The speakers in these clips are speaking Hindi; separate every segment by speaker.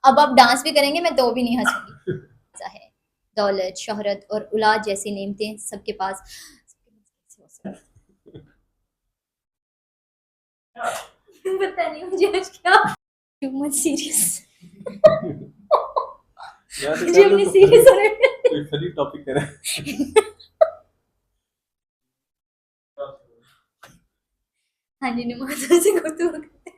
Speaker 1: अब आप डांस भी करेंगे मैं तो भी नहीं हंसूंगी। ऐसा है, दौलत, शोहरत और औलाद जैसी नेमतें सबके पास, पता नहीं मुझे आज क्या टू मच सीरियस। मुझे अपने सीरियस होने
Speaker 2: कोई फनी टॉपिक है।
Speaker 1: हाँ जी, नमाज़ों से गुफ्तगू करते हैं।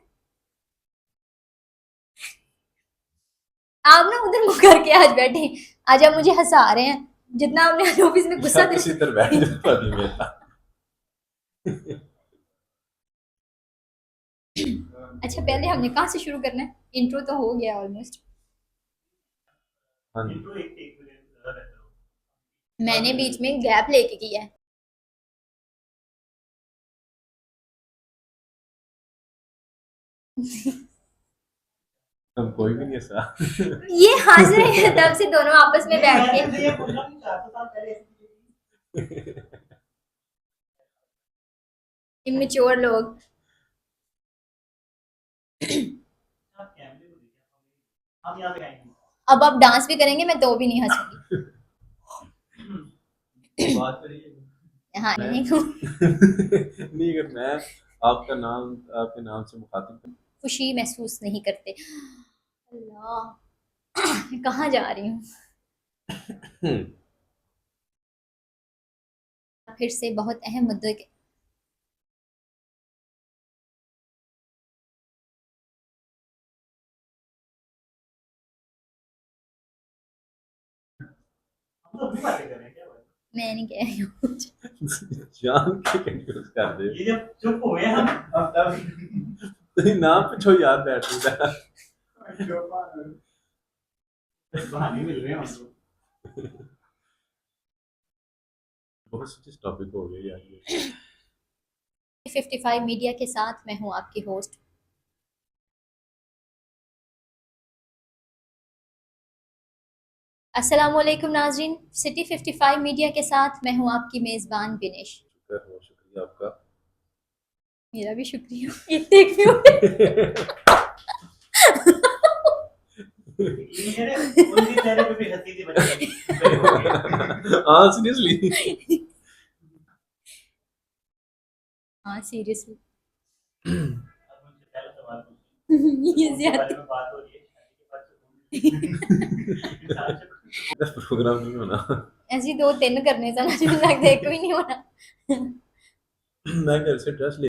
Speaker 1: आप ना उधर मुँह करके आज बैठे, आज आप मुझे हँसा रहे हैं, जितना आपने आज ऑफिस में गुस्सा
Speaker 2: या किसी तरह बैठ जाता नहीं मिलता।
Speaker 1: अच्छा पहले हमने कहाँ से शुरू करना है? इंट्रो तो हो गया ऑलमोस्ट।
Speaker 2: हाँ जी।
Speaker 1: मैंने बीच में गैप लेके किया है।
Speaker 2: हम कोई भी नहीं ऐसा।
Speaker 1: ये हंस रहे हैं तब से दोनों आपस में बैठ के। इमेच्योर लोग। अब आप डांस भी करेंगे मैं तो भी नहीं हंसूंगी।
Speaker 2: बात करिए।
Speaker 1: हाँ
Speaker 2: मैं
Speaker 1: नहीं
Speaker 2: नहीं, अगर मैं आपका नाम आपके नाम से मुखातिब
Speaker 1: खुशी महसूस नहीं करते। अल्लाह, मैं कहाँ जा रही हूँ? फिर से बहुत अहम मुद्दे के। मैं नहीं कह रही हूँ कुछ।
Speaker 2: जान के कंफ्यूज कर दे। ये जब चुप हुए हम अब तब नाम पे छो याद बैठ रहा है। बहाने मिल रहे हैं हमको। बहुत सीरियस टॉपिक हो गया यार ये।
Speaker 1: 55 मीडिया के साथ मैं हूँ आपकी होस्ट। अस्सलाम वालेकुम नाजरीन, सिटी 55 मीडिया के साथ मैं हूँ आपकी मेज़बान बिनिश।
Speaker 2: शुक्र हो, शुक्रिया आपका।
Speaker 1: मेरा भी शुक्रिया। एक टेक में हो गया। उनके चेहरे पे भी हंसी थी
Speaker 2: हाँ सीरियसली।
Speaker 1: हाँ सीरियसली। ये ज्यादा
Speaker 2: प्रोग्राम नहीं होना।
Speaker 1: ऐसी दो तीन करने से मुझे लगता है एक भी नहीं होना।
Speaker 2: मैं घर से ड्रेस